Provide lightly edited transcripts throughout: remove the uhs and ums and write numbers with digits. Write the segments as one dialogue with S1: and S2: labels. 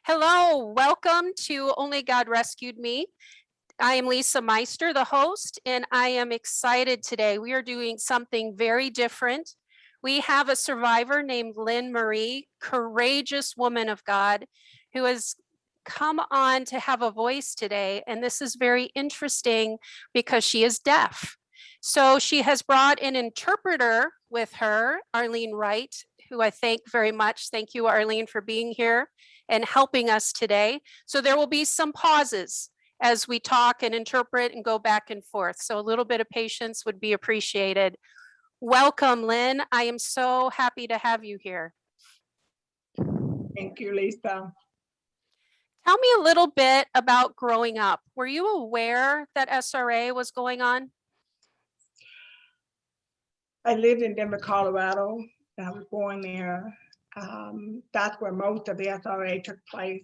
S1: Hello, welcome to Only God Rescued Me. I am Lisa Meister, the host, and I am excited today. We are doing something very different. We have a survivor named Lynn Marie, courageous woman of God, who has come on to have a voice today. And this is very interesting because she is deaf. So she has brought an interpreter with her, Arlene Wright, who I thank very much. Thank you, Arlene, for being here and helping us today. So there will be some pauses as we talk and interpret and go back and forth. So a little bit of patience would be appreciated. Welcome, Lynn. I am so happy to have you here.
S2: Thank you, Lisa.
S1: Tell me a little bit about growing up. Were you aware that SRA was going on?
S2: I lived in Denver, Colorado. I was born there. That's where most of the SRA took place.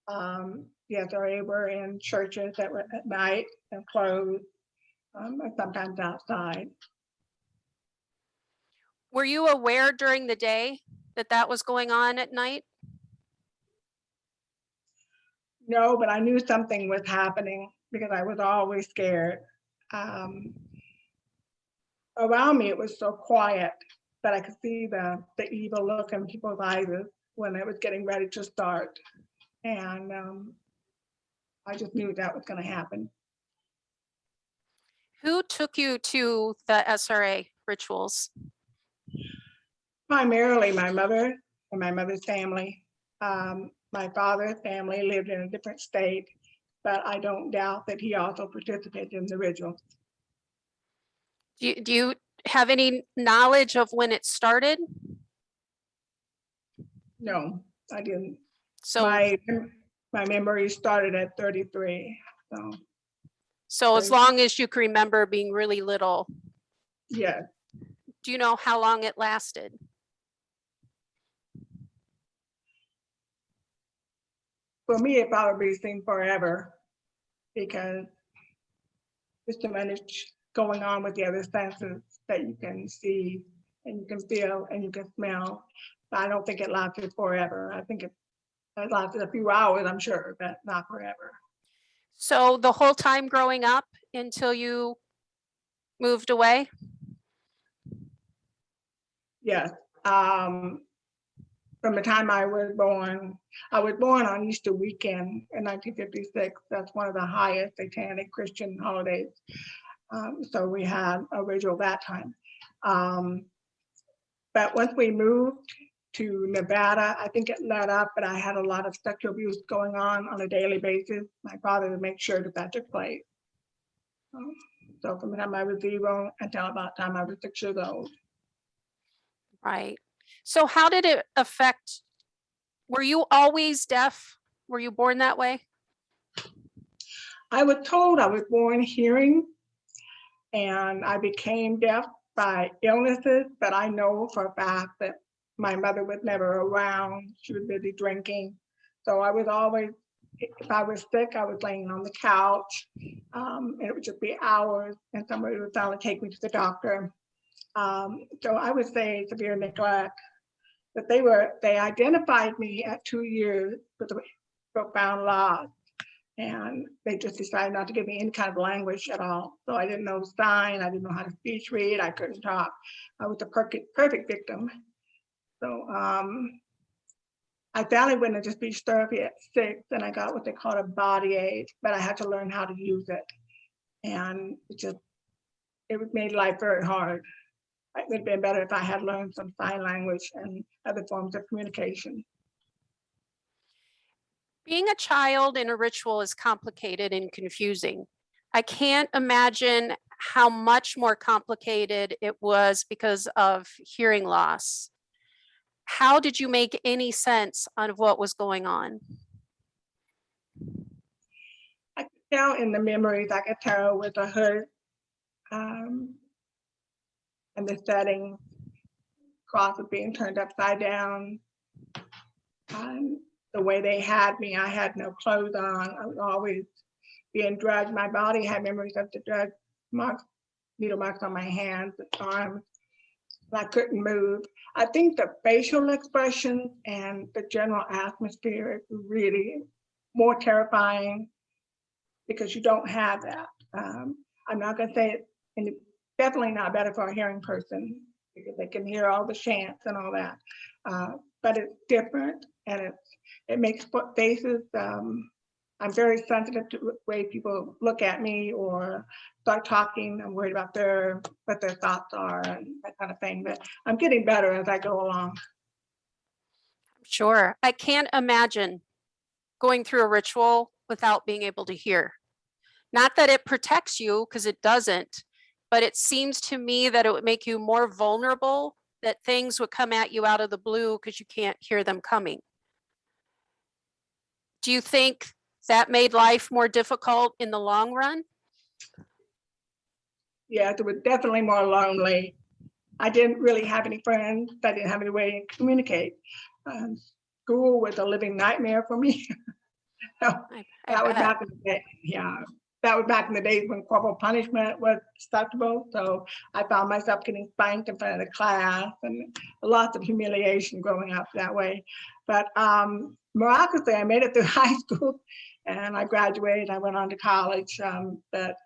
S2: The SRA were in churches that were at night and closed, and sometimes outside.
S1: Were you aware during the day that that was going on at night?
S2: No, but I knew something was happening because I was always scared. Around me, it was so quiet that I could see the evil look in people's eyes when it was getting ready to start. And I just knew that was going to happen.
S1: Who took you to the SRA rituals?
S2: Primarily my mother and my mother's family. My father's family lived in a different state, but I don't doubt that he also participated in the rituals.
S1: Do you have any knowledge of when it started?
S2: No, I didn't.
S1: So
S2: my memory started at 33.
S1: So as long as you can remember being really little.
S2: Yes.
S1: Do you know how long it lasted?
S2: For me, it probably seemed forever because there's so much going on with the other senses that you can see and you can feel and you can smell. But I don't think it lasted forever. I think it lasted a few hours, I'm sure, but not forever. So
S1: the whole time growing up until you moved away?
S2: Yes. From the time I was born on Easter weekend in 1956. That's one of the highest satanic Christian holidays. So we had a ritual that time. But once we moved to Nevada, I think it let up, but I had a lot of sexual abuse going on a daily basis. My father would make sure that took place. So from the time I was 0 until about the time I was 6 years old.
S1: Right. So how did it affect, were you always deaf? Were you born that way?
S2: I was told I was born hearing and I became deaf by illnesses, but I know for a fact that my mother was never around. She was busy drinking. So I was always, if I was sick, I was laying on the couch. And it would just be hours and somebody would finally take me to the doctor. So I would say severe neglect. But they identified me at 2 years with a profound loss. And they just decided not to give me any kind of language at all. So I didn't know sign, I didn't know how to speech read, I couldn't talk. I was a perfect victim. So I finally went into speech therapy at 6 and I got what they call a body aid, but I had to learn how to use it. And it made life very hard. It would have been better if I had learned some sign language and other forms of communication.
S1: Being a child in a ritual is complicated and confusing. I can't imagine how much more complicated it was because of hearing loss. How did you make any sense of what was going on?
S2: I could tell in the memories, I could tell with the hood and the setting, cross was being turned upside down. The way they had me, I had no clothes on. I was always being drugged. My body had memories of the drug marks, needle marks on my hands and arms. and I couldn't move. I think the facial expressions and the general atmosphere is really more terrifying because you don't have that. I'm not going to say it, and it's definitely not better for a hearing person because they can hear all the chants and all that. But it's different, and it makes faces. I'm very sensitive to the way people look at me or start talking. I'm worried about what their thoughts are and that kind of thing. But I'm getting better as I go along.
S1: Sure. I can't imagine going through a ritual without being able to hear. Not that it protects you, because it doesn't, but it seems to me that it would make you more vulnerable, that things would come at you out of the blue because you can't hear them coming. Do you think that made life more difficult in the long run?
S2: Yeah, it was definitely more lonely. I didn't really have any friends. I didn't have any way to communicate. School was a living nightmare for me. So that was back in the day. Yeah, that was back in the days when corporal punishment was acceptable. So I found myself getting spanked in front of the class and lots of humiliation growing up that way. But miraculously, I made it through high school and I graduated. I went on to college. But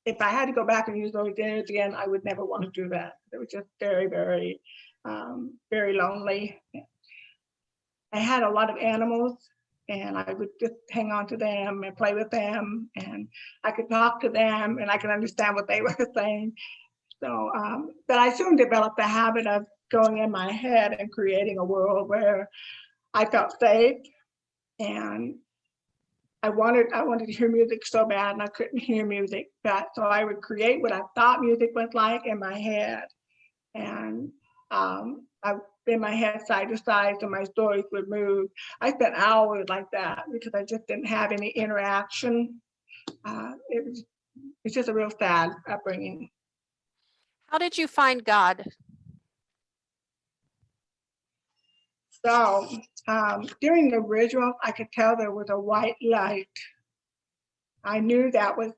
S2: if I had to go back and use those dinners again, I would never want to do that. It was just very, very, very lonely. I had a lot of animals and I would just hang on to them and play with them, and I could talk to them and I could understand what they were saying. So, but I soon developed the habit of going in my head and creating a world where I felt safe, and I wanted to hear music so bad and I couldn't hear music. So I would create what I thought music was like in my head. And I in my head side to side so my stories would move. I spent hours like that because I just didn't have any interaction. It's just a real sad upbringing.
S1: How did you find God?
S2: So during the ritual, I could tell there was a white light. I knew that was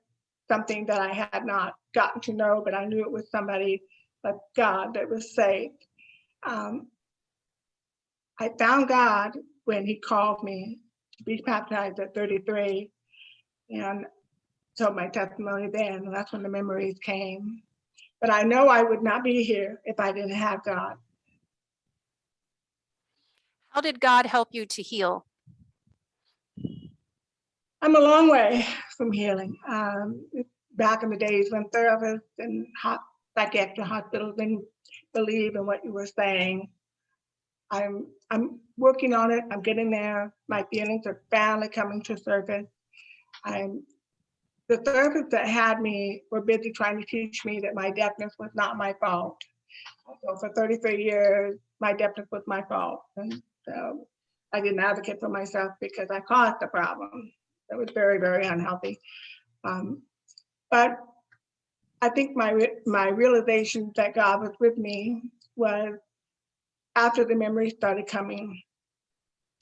S2: something that I had not gotten to know, but I knew it was somebody like God that was saved. I found God when he called me to be baptized at 33, and told my testimony then, and that's when the memories came. But I know I would not be here if I didn't have God.
S1: How did God help you to heal?
S2: I'm a long way from healing. Back in the days when therapists and psychiatric hospitals didn't believe in what you were saying, I'm working on it. I'm getting there. My feelings are finally coming to surface. The therapists that had me were busy trying to teach me that my deafness was not my fault. So for 33 years, my deafness was my fault. And so I didn't advocate for myself because I caused the problem. It was very, very unhealthy. But I think my realization that God was with me was after the memories started coming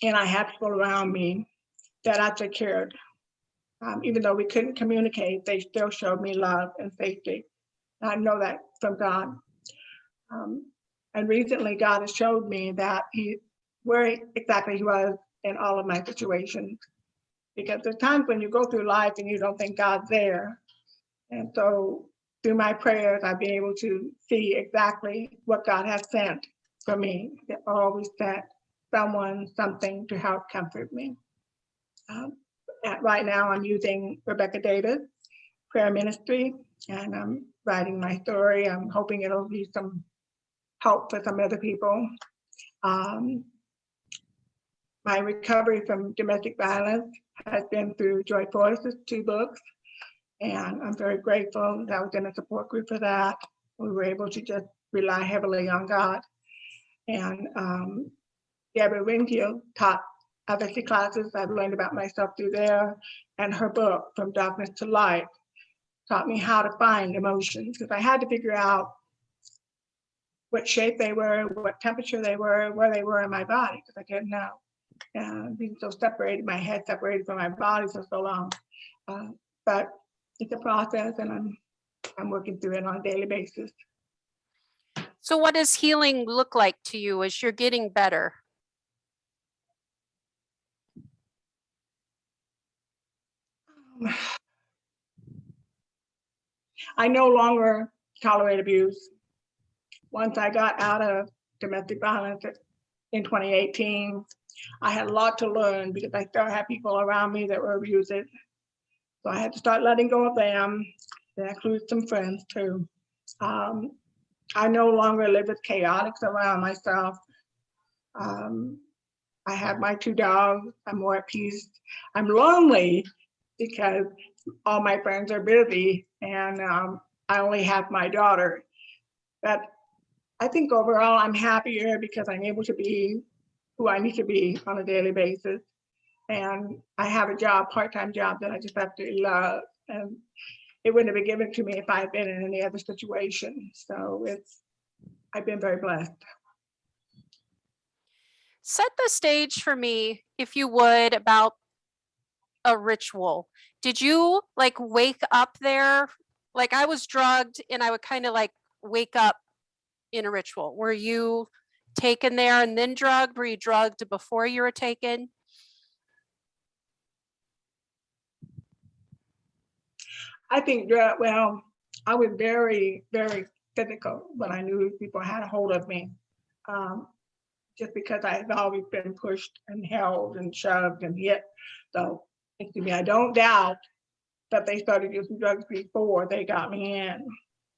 S2: and I had people around me that I took care of. Even though we couldn't communicate, they still showed me love and safety. I know that from God. And recently, God has showed me that where exactly he was in all of my situations. Because there's times when you go through life and you don't think God's there. And so through my prayers, I've been able to see exactly what God has sent for me. It always sent someone, something to help comfort me. Right now, I'm using Rebecca Davis prayer ministry, and I'm writing my story. I'm hoping it'll be some help for some other people. My recovery from domestic violence has been through Joy Force's 2 books, and I'm very grateful that I was in a support group for that. We were able to just rely heavily on God. And Deborah Winfield taught advocacy classes. I've learned about myself through there, and her book, From Darkness to Light, taught me how to find emotions, because I had to figure out what shape they were, what temperature they were, where they were in my body, because I didn't know. And being so separated, my head separated from my body for so long. But it's a process, and I'm working through it on a daily basis.
S1: So what does healing look like to you as you're getting better?
S2: I no longer tolerate abuse. Once I got out of domestic violence in 2018, I had a lot to learn because I still had people around me that were abusive. So I had to start letting go of them. That includes some friends too. I no longer live with chaotics around myself. I have my 2 dogs. I'm more at peace. I'm lonely because all my friends are busy and I only have my daughter. But I think overall I'm happier because I'm able to be who I need to be on a daily basis. And I have a job, part-time job that I just absolutely love. And it wouldn't have been given to me if I had been in any other situation. So I've been very blessed.
S1: Set the stage for me, if you would, about a ritual. Did you like wake up there? Like I was drugged and I would kind of like wake up in a ritual. Were you taken there and then drugged? Were you drugged before you were taken?
S2: I think, well, I was very, very physical when I knew people had a hold of me. Um, just because I had always been pushed and held and shoved and hit. So, excuse me, I don't doubt that they started using drugs before they got me in,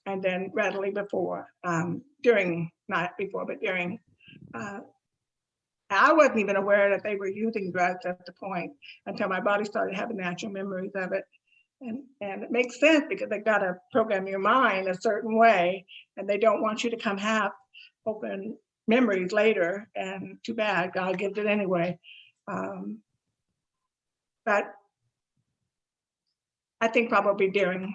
S2: and then readily before, during, not before, but during. I wasn't even aware that they were using drugs at the point until my body started having natural memories of it. And it makes sense because they got to program your mind a certain way, and they don't want you to come have open memories later. And too bad, God gives it anyway. But I think probably during.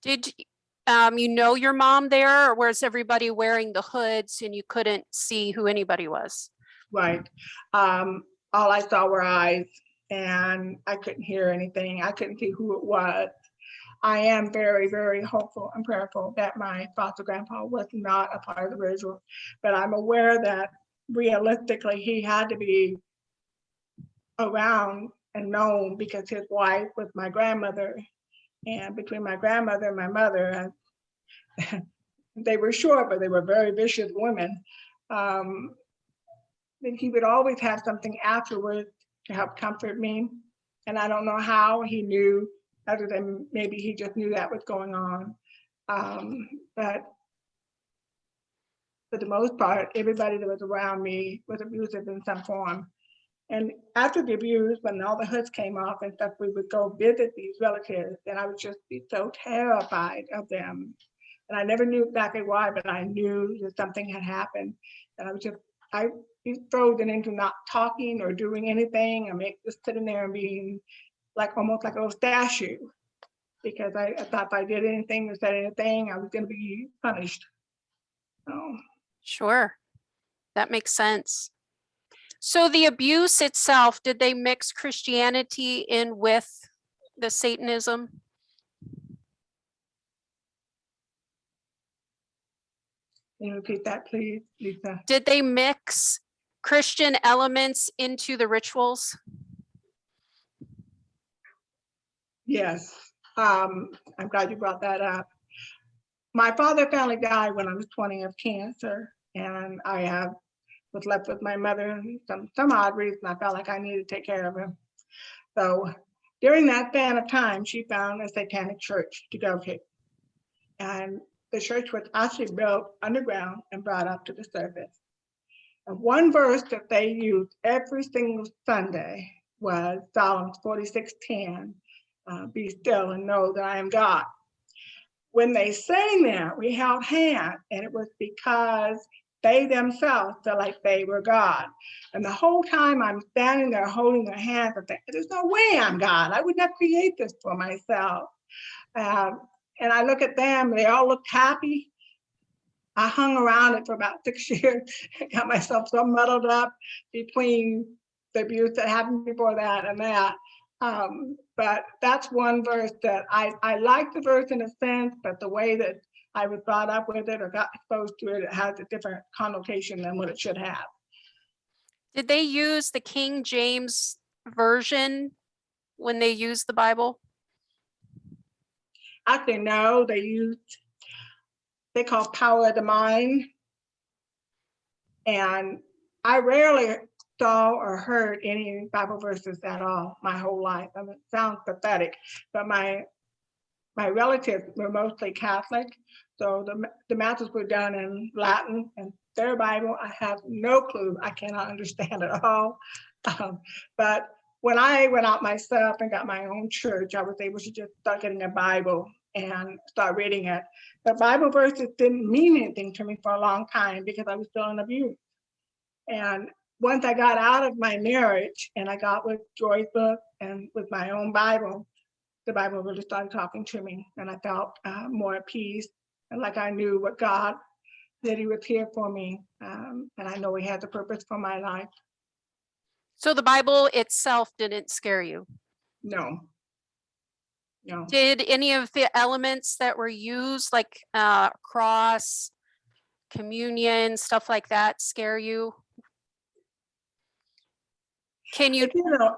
S1: Did you know your mom there, or was everybody wearing the hoods and you couldn't see who anybody was?
S2: Right. All I saw were eyes, and I couldn't hear anything. I couldn't see who it was. I am very, very hopeful and prayerful that my foster grandpa was not a part of the ritual, but I'm aware that realistically he had to be around and known because his wife was my grandmother. And between my grandmother and my mother, they were short, but they were very vicious women. Then he would always have something afterwards to help comfort me. And I don't know how he knew, other than maybe he just knew that was going on. But for the most part, everybody that was around me was abusive in some form. And after the abuse, when all the hoods came off and stuff, we would go visit these relatives, and I would just be so terrified of them. And I never knew exactly why, but I knew that something had happened. And I be frozen into not talking or doing anything. I mean, just sitting there and being like almost like a little statue, because I thought if I did anything or said anything, I was going to be punished. So,
S1: Sure, that makes sense. So the abuse itself, did they mix Christianity in with the Satanism?
S2: can you repeat that, please, Lisa?
S1: Did they mix Christian elements into the rituals?
S2: Yes. I'm glad you brought that up. My father finally died when I was 20 of cancer, and I was left with my mother. And some odd reason I felt like I needed to take care of him. So during that span of time, she found a satanic church to go to. And the church was actually built underground and brought up to the surface. And one verse that they used every single Sunday was Psalms 46:10, be still and know that I am God. When they sang that, we held hands, and it was because they themselves felt like they were God. And the whole time I'm standing there holding their hands, I think, there's no way I'm God. I would not create this for myself. And I look at them, they all looked happy. I hung around it for about 6 years, got myself so muddled up between the abuse that happened before that and that. But that's one verse that I like the verse in a sense, but the way that I was brought up with it or got exposed to it, it has a different connotation than what it should have.
S1: Did they use the King James version when they used the Bible?
S2: Actually, no, they call power of the mind. And I rarely saw or heard any Bible verses at all my whole life. I mean, it sounds pathetic, but my relatives were mostly Catholic, so the masses were done in Latin, and their Bible, I have no clue. I cannot understand at all. But when I went out myself and got my own church, I was able to just start getting a Bible and start reading it. The Bible verses didn't mean anything to me for a long time because I was still in abuse. And once I got out of my marriage and I got with Joy's book and with my own Bible, the Bible really started talking to me, and I felt more at peace, and like I knew what God, that He was here for me, and I know He has a purpose for my life.
S1: So the Bible itself didn't scare you?
S2: No. No.
S1: Did any of the elements that were used, like cross, communion, stuff like that, scare you? Can you?
S2: You know,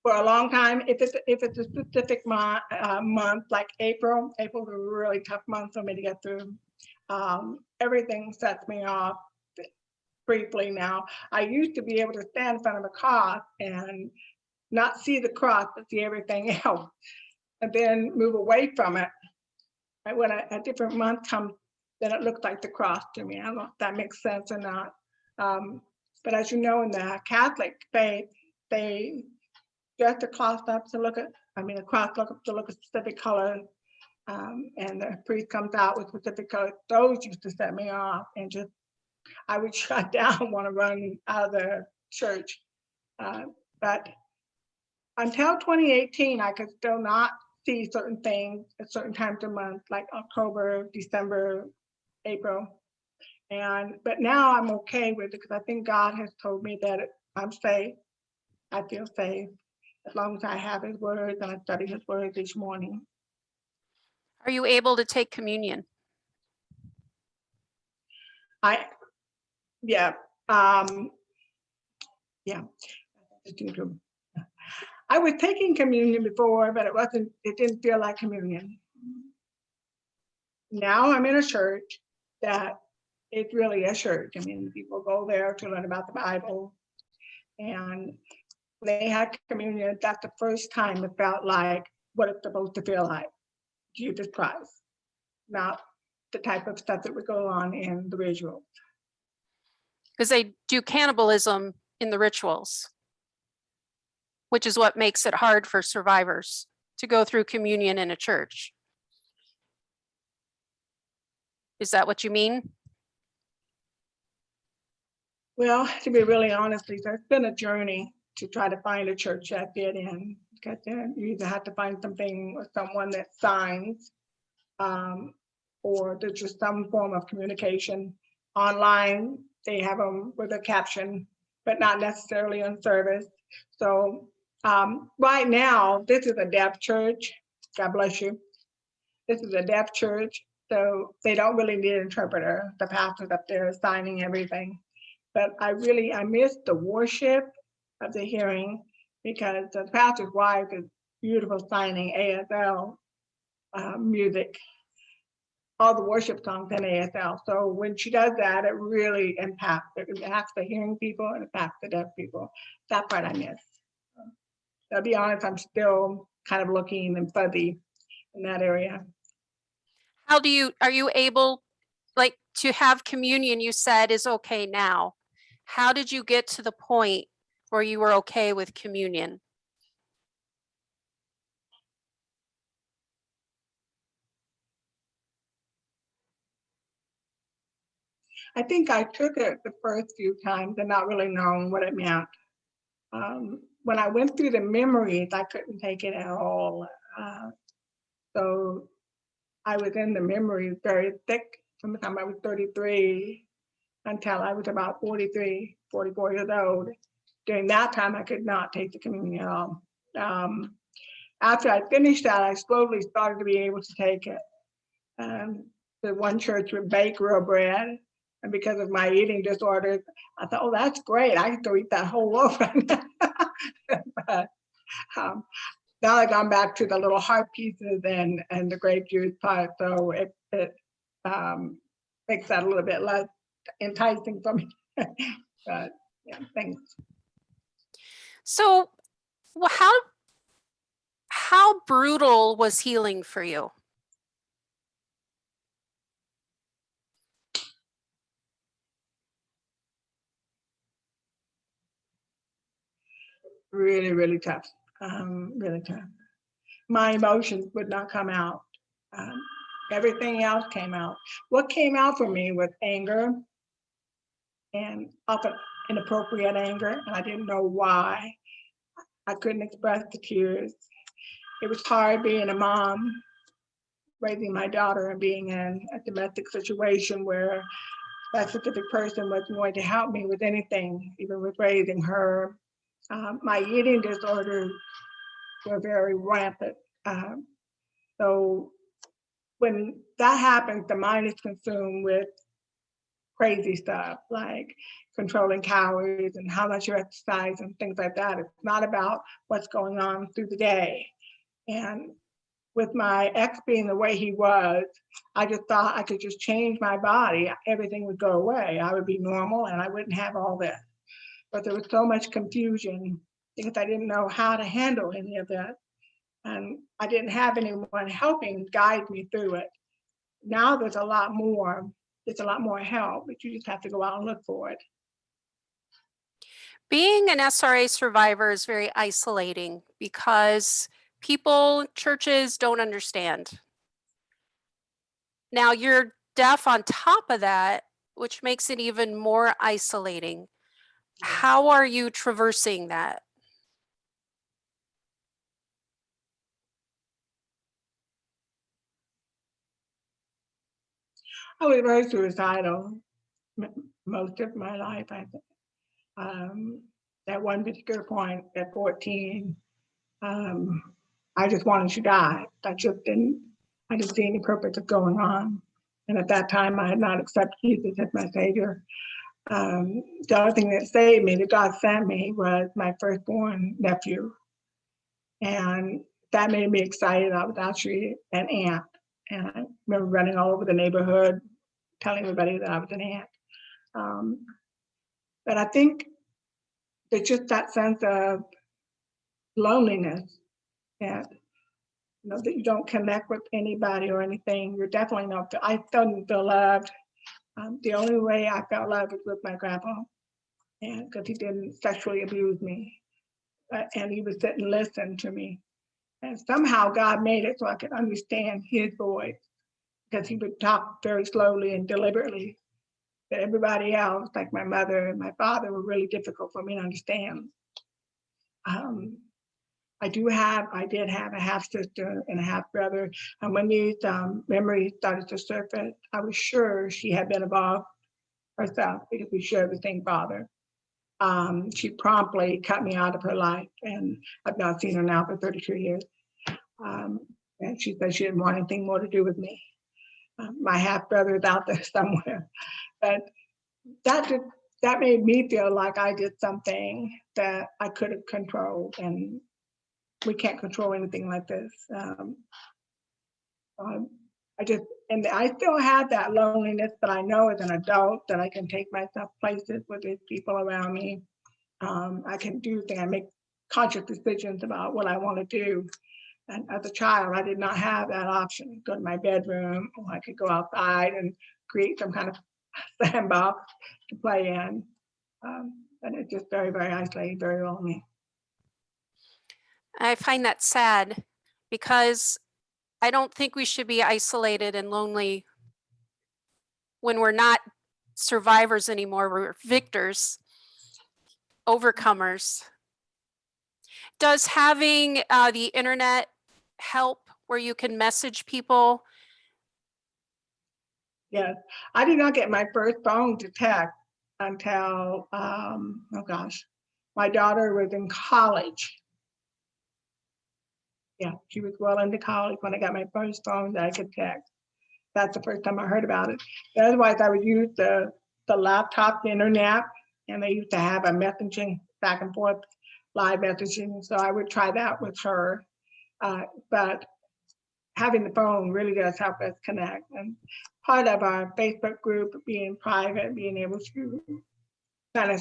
S2: for a long time, if it's a specific month like April is a really tough month for me to get through. Everything sets me off briefly now. I used to be able to stand in front of a cross and not see the cross, but see everything else, and then move away from it. And when a different month comes, then it looks like the cross to me. I don't know if that makes sense or not. But as you know, in the Catholic faith, they dress the cross up to look at, the cross look up to look a specific color, and the priest comes out with specific colors. Those used to set me off, and just I would shut down, want to run out of the church. But until 2018, I could still not see certain things at certain times of month, like October, December, April. But now I'm okay with it because I think God has told me that I'm safe. I feel safe as long as I have His words and I study His words each morning.
S1: Are you able to take communion?
S2: Yeah. I was taking communion before, but it didn't feel like communion. Now I'm in a church that it's really a church. People go there to learn about the Bible, and when they had communion, that's the first time it felt like what it's supposed to feel like, Jesus Christ, not the type of stuff that would go on in the rituals.
S1: Because they do cannibalism in the rituals, which is what makes it hard for survivors to go through communion in a church. Is that what you mean?
S2: Well, to be really honest, Lisa, it's been a journey to try to find a church that fit in, because then you either have to find something or someone that signs, or there's just some form of communication online. They have them with a caption, but not necessarily on service. So right now, this is a deaf church. God bless you. This is a deaf church, so they don't really need an interpreter. The pastor's up there signing everything. But I miss the worship of the hearing, because the pastor's wife is beautiful signing ASL music, all the worship songs in ASL. So when she does that, it really impacts the hearing people and impacts the deaf people. That part I miss. I'll be honest, I'm still kind of looking and fuzzy in that area.
S1: Are you able, like, to have communion, you said is okay now. How did you get to the point where you were okay with communion?
S2: I think I took it the first few times and not really knowing what it meant. When I went through the memories, I couldn't take it at all. So I was in the memories very thick from the time I was 33 until I was about 44 years old. During that time, I could not take the communion at all. after I finished that, I slowly started to be able to take it. The one church would bake real bread, and because of my eating disorders, I thought, oh, that's great. I could go eat that whole loaf. But, now I've gone back to the little heart pieces and the grape juice part, so it makes that a little bit less enticing for me. But yeah, thanks.
S1: So how brutal was healing for you?
S2: Really, really tough. Really tough. My emotions would not come out. Um, Everything else came out. What came out for me was anger, and often inappropriate anger, and I didn't know why. I couldn't express the tears. It was hard being a mom, raising my daughter and being in a domestic situation where that specific person was going to help me with anything, even with raising her. My eating disorders were very rampant. So when that happens, the mind is consumed with crazy stuff like controlling calories and how much you exercise and things like that. It's not about what's going on through the day. And with my ex being the way he was, I just thought I could just change my body, everything would go away. I would be normal and I wouldn't have all this. But there was so much confusion because I didn't know how to handle any of that. And I didn't have anyone helping guide me through it. Now there's a lot more. There's a lot more help, but you just have to go out and look for it.
S1: Being an SRA survivor is very isolating because people, churches don't understand. Now you're deaf on top of that, which makes it even more isolating. How are you traversing that?
S2: I was very suicidal most of my life, I think. At one particular point at 14, I just wanted to die. I didn't see any purpose of going on. And at that time, I had not accepted Jesus as my Savior. The only thing that saved me, that God sent me, was my firstborn nephew. And that made me excited. I was actually an aunt. And I remember running all over the neighborhood, telling everybody that I was an aunt. But I think it's just that sense of loneliness and that you don't connect with anybody or anything. You're definitely not. I didn't feel loved. The only way I felt loved was with my grandpa, and because he didn't sexually abuse me, and he would sit and listen to me. And somehow God made it so I could understand his voice, because he would talk very slowly and deliberately. That everybody else, like my mother and my father, were really difficult for me to understand. I did have a half sister and a half brother, and when these memories started to surface, I was sure she had been involved herself because we shared the same father. She promptly cut me out of her life, and I've not seen her now for 32 years. And she said she didn't want anything more to do with me. My half brother is out there somewhere, but that made me feel like I did something that I could have controlled, and we can't control anything like this. I still have that loneliness, but I know as an adult that I can take myself places where there's people around me. I can do things, I make conscious decisions about what I want to do. And as a child, I did not have that option. Go to my bedroom, or I could go outside and create some kind of sandbox to play in. And it's just very, very isolating, very lonely.
S1: I find that sad because I don't think we should be isolated and lonely when we're not survivors anymore. We're victors, overcomers. Does having the internet help where you can message people?
S2: Yes, I did not get my first phone to text until, my daughter was in college. Yeah, she was well into college when I got my first phone that I could text. That's the first time I heard about it. Otherwise, I would use the laptop, the internet, and they used to have a messaging back and forth, live messaging. So I would try that with her. But having the phone really does help us connect. And part of our Facebook group being private, being able to kind of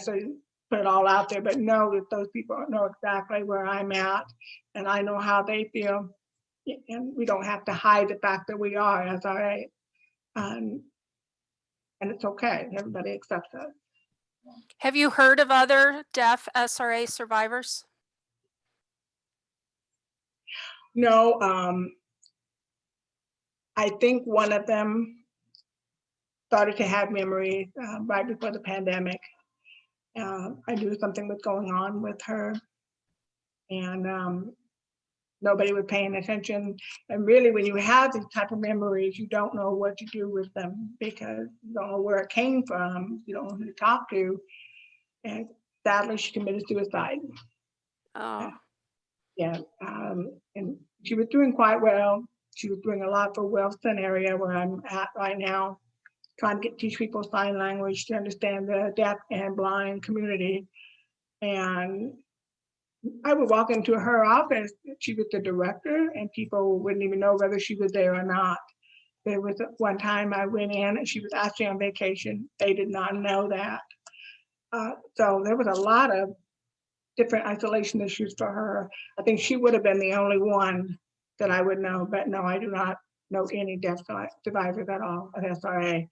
S2: put it all out there, but know that those people know exactly where I'm at and I know how they feel. And we don't have to hide the fact that we are SRA. And it's okay. Everybody accepts it.
S1: Have you heard of other deaf SRA survivors?
S2: No, I think one of them started to have memories right before the pandemic. I knew something was going on with her, and nobody was paying attention. And really, when you have these type of memories, you don't know what to do with them because you don't know where it came from. You don't know who to talk to. And sadly, she committed suicide.
S1: Oh,
S2: Yeah, and she was doing quite well. She was doing a lot for Wellston area where I'm at right now, trying to teach people sign language to understand the deaf and blind community. And I would walk into her office, she was the director, and people wouldn't even know whether she was there or not. There was one time I went in and she was actually on vacation. They did not know that. So there was a lot of different isolation issues for her. I think she would have been the only one that I would know, but no, I do not know any deaf survivors at all at SRA.